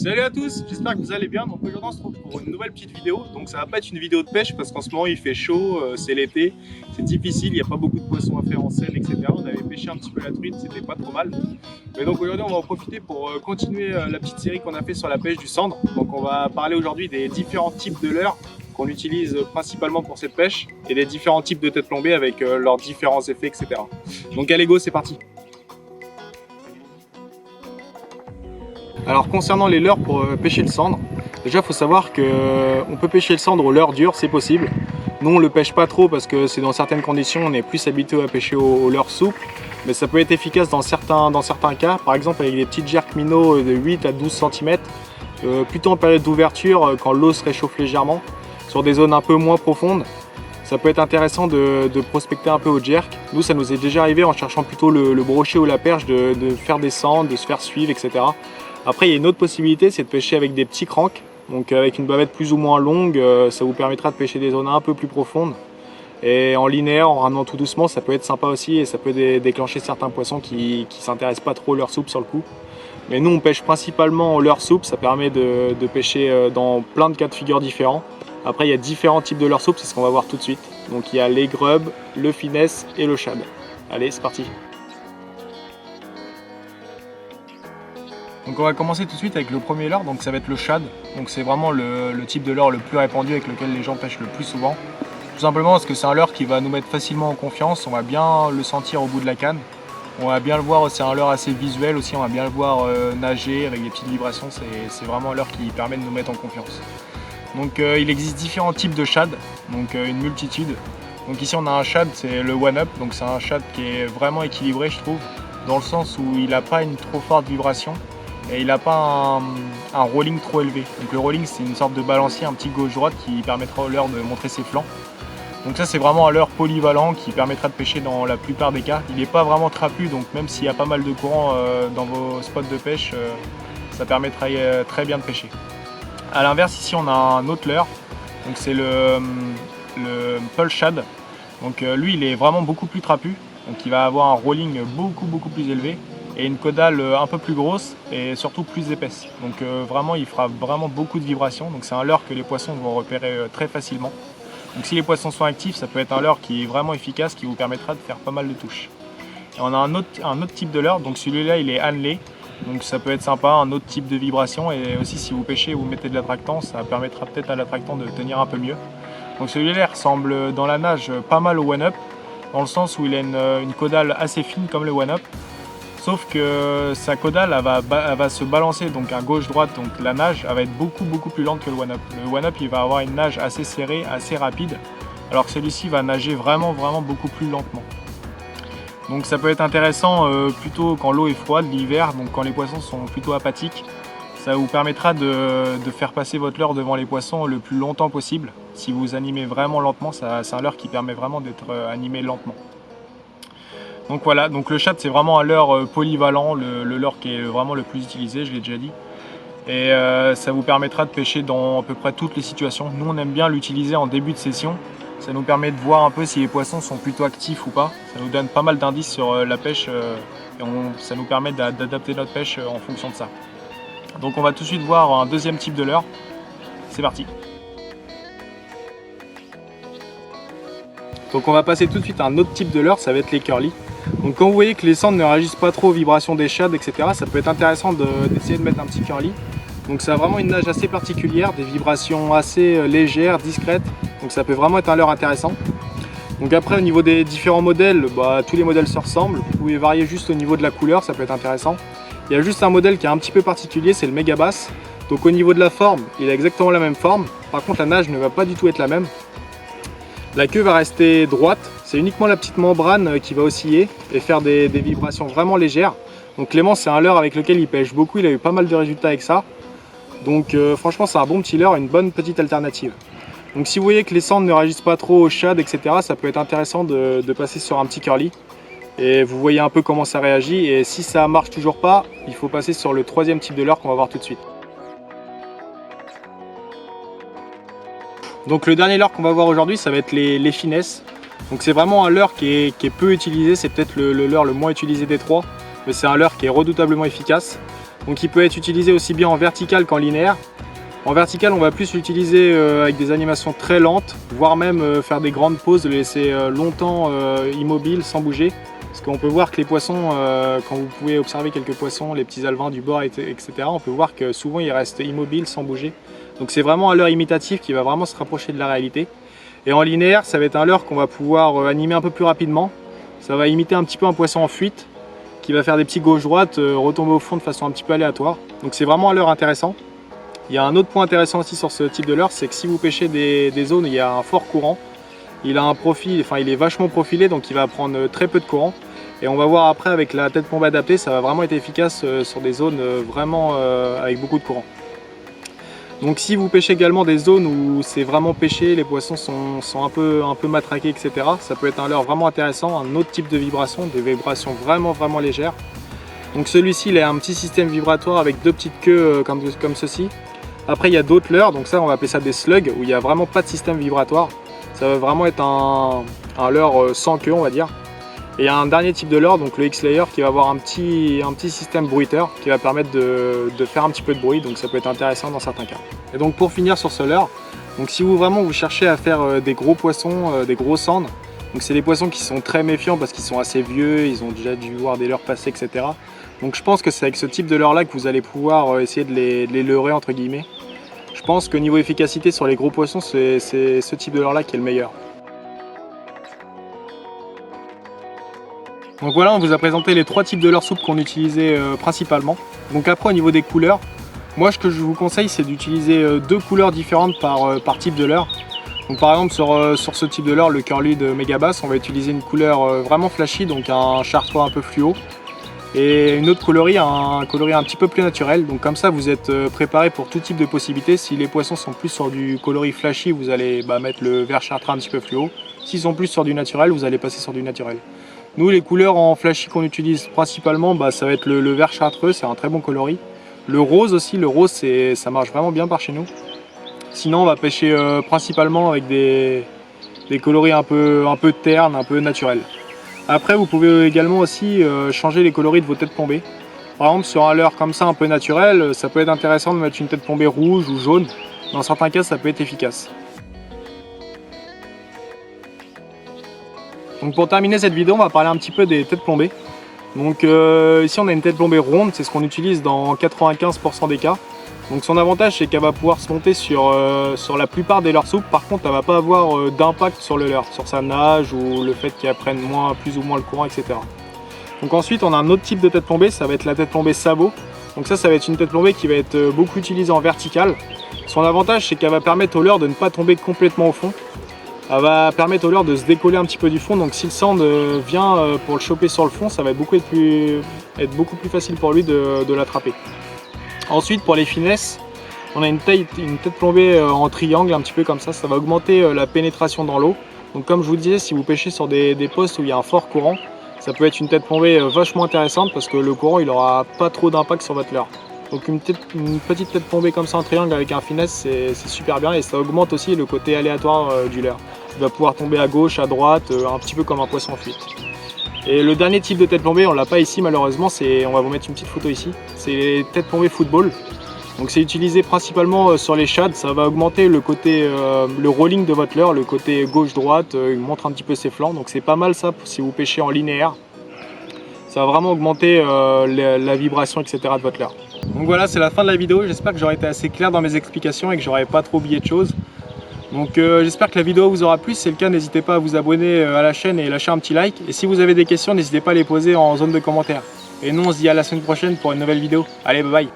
Salut à tous, j'espère que vous allez bien. Donc aujourd'hui on se retrouve pour une nouvelle petite vidéo. Donc ça va pas être une vidéo de pêche parce qu'en ce moment il fait chaud, c'est l'été, c'est difficile, il n'y a pas beaucoup de poissons à faire en selle, etc. On avait pêché un petit peu la truite, c'était pas trop mal. Mais donc aujourd'hui on va en profiter pour continuer la petite série qu'on a fait sur la pêche du sandre. Donc on va parler aujourd'hui des différents types de leurres qu'on utilise principalement pour cette pêche et des différents types de têtes plombées avec leurs différents effets, etc. Donc allez go, c'est parti. Alors concernant les leurres pour pêcher le sandre, déjà il faut savoir qu'on peut pêcher le sandre au leurre dur, c'est possible. Nous on le pêche pas trop parce que c'est dans certaines conditions, on est plus habitué à pêcher au leurre souple. Mais ça peut être efficace dans certains cas, par exemple avec des petites jerk minnows de 8 à 12 cm, plutôt en période d'ouverture quand l'eau se réchauffe légèrement, sur des zones un peu moins profondes. Ça peut être intéressant de prospecter un peu au jerk. Nous ça nous est déjà arrivé en cherchant plutôt le brochet ou la perche de faire descendre, de se faire suivre, etc. Après, il y a une autre possibilité, c'est de pêcher avec des petits cranks. Donc avec une bavette plus ou moins longue, ça vous permettra de pêcher des zones un peu plus profondes. Et en linéaire, en ramenant tout doucement, ça peut être sympa aussi et ça peut déclencher certains poissons qui s'intéressent pas trop au leurre souple sur le coup. Mais nous, on pêche principalement au leurre souple, ça permet de pêcher dans plein de cas de figure différents. Après, il y a différents types de leurre souple, c'est ce qu'on va voir tout de suite. Donc il y a les grubs, le finesse et le shad. Allez, c'est parti. Donc on va commencer tout de suite avec le premier leurre, donc ça va être le shad. Donc c'est vraiment le type de leurre le plus répandu avec lequel les gens pêchent le plus souvent. Tout simplement parce que c'est un leurre qui va nous mettre facilement en confiance, on va bien le sentir au bout de la canne. On va bien le voir, c'est un leurre assez visuel aussi, on va bien le voir nager avec des petites vibrations, c'est vraiment un leurre qui permet de nous mettre en confiance. Donc il existe différents types de shad, donc une multitude. Donc ici on a un shad, c'est le one up, donc c'est un shad qui est vraiment équilibré je trouve, dans le sens où il n'a pas une trop forte vibration. Et il n'a pas un rolling trop élevé. Donc le rolling c'est une sorte de balancier, un petit gauche-droite qui permettra au leurre de montrer ses flancs. Donc ça c'est vraiment un leurre polyvalent qui permettra de pêcher dans la plupart des cas. Il n'est pas vraiment trapu, donc même s'il y a pas mal de courant dans vos spots de pêche, ça permettra très bien de pêcher. A l'inverse ici on a un autre leurre, donc c'est le pearl shad. Donc lui il est vraiment beaucoup plus trapu, donc il va avoir un rolling beaucoup plus élevé. Et une caudale un peu plus grosse et surtout plus épaisse. Donc vraiment il fera vraiment beaucoup de vibrations. Donc c'est un leurre que les poissons vont repérer très facilement. Donc si les poissons sont actifs, ça peut être un leurre qui est vraiment efficace, qui vous permettra de faire pas mal de touches. Et on a un autre type de leurre, donc celui-là il est annelé. Donc ça peut être sympa, un autre type de vibration. Et aussi si vous pêchez et vous mettez de l'attractant, ça permettra peut-être à l'attractant de tenir un peu mieux. Donc celui-là ressemble dans la nage pas mal au one-up, dans le sens où il a une caudale assez fine comme le one-up. Sauf que sa caudale elle va se balancer, donc à gauche-droite, donc la nage elle va être beaucoup plus lente que le one-up. Le one-up il va avoir une nage assez serrée, assez rapide, alors que celui-ci va nager vraiment beaucoup plus lentement. Donc ça peut être intéressant plutôt quand l'eau est froide, l'hiver, donc quand les poissons sont plutôt apathiques. Ça vous permettra de faire passer votre leurre devant les poissons le plus longtemps possible. Si vous animez vraiment lentement, c'est un leurre qui permet vraiment d'être animé lentement. Donc voilà, donc le shad c'est vraiment un leurre polyvalent, le leurre qui est vraiment le plus utilisé, je l'ai déjà dit. Et ça vous permettra de pêcher dans à peu près toutes les situations. Nous on aime bien l'utiliser en début de session. Ça nous permet de voir un peu si les poissons sont plutôt actifs ou pas. Ça nous donne pas mal d'indices sur la pêche et ça nous permet d'adapter notre pêche en fonction de ça. Donc on va tout de suite voir un deuxième type de leurre. C'est parti. Donc on va passer tout de suite à un autre type de leurre, ça va être les curly. Donc quand vous voyez que les sandres ne réagissent pas trop aux vibrations des shads, etc., ça peut être intéressant d'essayer de mettre un petit curly. Donc ça a vraiment une nage assez particulière, des vibrations assez légères, discrètes. Donc ça peut vraiment être un leurre intéressant. Donc après au niveau des différents modèles, tous les modèles se ressemblent. Vous pouvez varier juste au niveau de la couleur, ça peut être intéressant. Il y a juste un modèle qui est un petit peu particulier, c'est le méga bass. Donc au niveau de la forme, il a exactement la même forme. Par contre la nage ne va pas du tout être la même. La queue va rester droite, c'est uniquement la petite membrane qui va osciller et faire des vibrations vraiment légères. Donc Clément c'est un leurre avec lequel il pêche beaucoup, il a eu pas mal de résultats avec ça. Donc franchement c'est un bon petit leurre, une bonne petite alternative. Donc si vous voyez que les sandres ne réagissent pas trop au shad, etc., ça peut être intéressant de passer sur un petit curly. Et vous voyez un peu comment ça réagit, et si ça marche toujours pas, il faut passer sur le troisième type de leurre qu'on va voir tout de suite. Donc le dernier leurre qu'on va voir aujourd'hui, ça va être les finesses. Donc c'est vraiment un leurre qui est peu utilisé, c'est peut-être le leurre le moins utilisé des trois, mais c'est un leurre qui est redoutablement efficace. Donc il peut être utilisé aussi bien en vertical qu'en linéaire. En vertical, on va plus l'utiliser avec des animations très lentes, voire même faire des grandes pauses, le laisser longtemps immobile, sans bouger. Parce qu'on peut voir que les poissons, quand vous pouvez observer quelques poissons, les petits alevins du bord, etc., on peut voir que souvent ils restent immobiles, sans bouger. Donc c'est vraiment un leurre imitatif qui va vraiment se rapprocher de la réalité. Et en linéaire, ça va être un leurre qu'on va pouvoir animer un peu plus rapidement. Ça va imiter un petit peu un poisson en fuite, qui va faire des petits gauche-droite, retomber au fond de façon un petit peu aléatoire. Donc c'est vraiment un leurre intéressant. Il y a un autre point intéressant aussi sur ce type de leurre, c'est que si vous pêchez des zones où il y a un fort courant, il a un profil, enfin il est vachement profilé, donc il va prendre très peu de courant. Et on va voir après avec la tête plombe adaptée, ça va vraiment être efficace sur des zones vraiment avec beaucoup de courant. Donc si vous pêchez également des zones où c'est vraiment pêché, les poissons sont un peu matraqués, etc., ça peut être un leurre vraiment intéressant, un autre type de vibration, des vibrations vraiment légères. Donc celui-ci, il a un petit système vibratoire avec deux petites queues comme ceci. Après, il y a d'autres leurres, donc ça, on va appeler ça des slugs, où il n'y a vraiment pas de système vibratoire. Ça va vraiment être un leurre sans queue, on va dire. Et il y a un dernier type de leurre, donc le X-Layer, qui va avoir un petit système bruiteur qui va permettre de faire un petit peu de bruit, donc ça peut être intéressant dans certains cas. Et donc pour finir sur ce leurre, donc si vous cherchez à faire des gros poissons, des gros sandres, donc c'est des poissons qui sont très méfiants parce qu'ils sont assez vieux, ils ont déjà dû voir des leurres passer, etc. Donc je pense que c'est avec ce type de leurre là que vous allez pouvoir essayer de les leurrer entre guillemets. Je pense que niveau efficacité sur les gros poissons, c'est ce type de leurre là qui est le meilleur. Donc voilà, on vous a présenté les trois types de leurres souples qu'on utilisait principalement. Donc après au niveau des couleurs, moi ce que je vous conseille c'est d'utiliser deux couleurs différentes par type de leurre. Donc par exemple sur ce type de leurre, le curly de Megabass, on va utiliser une couleur vraiment flashy, donc un chartreuse un peu fluo. Et une autre coloris, un coloris un petit peu plus naturel. Donc comme ça vous êtes préparé pour tout type de possibilités. Si les poissons sont plus sur du coloris flashy, vous allez mettre le vert chartreux un petit peu fluo. S'ils sont plus sur du naturel, vous allez passer sur du naturel. Nous les couleurs en flashy qu'on utilise principalement, ça va être le vert chartreux, c'est un très bon coloris. Le rose aussi, le rose ça marche vraiment bien par chez nous. Sinon on va pêcher principalement avec des coloris un peu ternes, un peu naturels. Après vous pouvez également aussi changer les coloris de vos têtes plombées. Par exemple sur un leurre comme ça un peu naturel, ça peut être intéressant de mettre une tête plombée rouge ou jaune. Dans certains cas ça peut être efficace. Donc pour terminer cette vidéo, on va parler un petit peu des têtes plombées. Donc ici on a une tête plombée ronde, c'est ce qu'on utilise dans 95% des cas. Donc son avantage c'est qu'elle va pouvoir se monter sur la plupart des leurres souples. Par contre elle ne va pas avoir d'impact sur le leurre, sur sa nage ou le fait qu'elle prenne plus ou moins le courant, etc. Donc ensuite on a un autre type de tête plombée, ça va être la tête plombée sabot. Donc ça va être une tête plombée qui va être beaucoup utilisée en vertical. Son avantage c'est qu'elle va permettre au leurre de ne pas tomber complètement au fond. Elle va permettre au leurre de se décoller un petit peu du fond, donc si le sand vient pour le choper sur le fond, ça va être beaucoup plus facile pour lui de l'attraper. Ensuite pour les finesses, on a une tête plombée en triangle un petit peu comme ça, ça va augmenter la pénétration dans l'eau. Donc comme je vous disais, si vous pêchez sur des postes où il y a un fort courant, ça peut être une tête plombée vachement intéressante parce que le courant il n'aura pas trop d'impact sur votre leurre. Donc une petite tête plombée comme ça en triangle avec un finesse, c'est super bien et ça augmente aussi le côté aléatoire du leurre. Il va pouvoir tomber à gauche, à droite, un petit peu comme un poisson en fuite. Et le dernier type de tête plombée, on l'a pas ici malheureusement, on va vous mettre une petite photo ici, c'est les têtes plombées football. Donc c'est utilisé principalement sur les shads, ça va augmenter le côté, le rolling de votre leurre, le côté gauche-droite, il montre un petit peu ses flancs, donc c'est pas mal ça si vous pêchez en linéaire. Ça va vraiment augmenter la vibration, etc. de votre leurre. Donc voilà, c'est la fin de la vidéo, j'espère que j'aurai été assez clair dans mes explications et que j'aurai pas trop oublié de choses. Donc j'espère que la vidéo vous aura plu, si c'est le cas n'hésitez pas à vous abonner à la chaîne et lâcher un petit like. Et si vous avez des questions n'hésitez pas à les poser en zone de commentaires. Et nous on se dit à la semaine prochaine pour une nouvelle vidéo. Allez bye bye.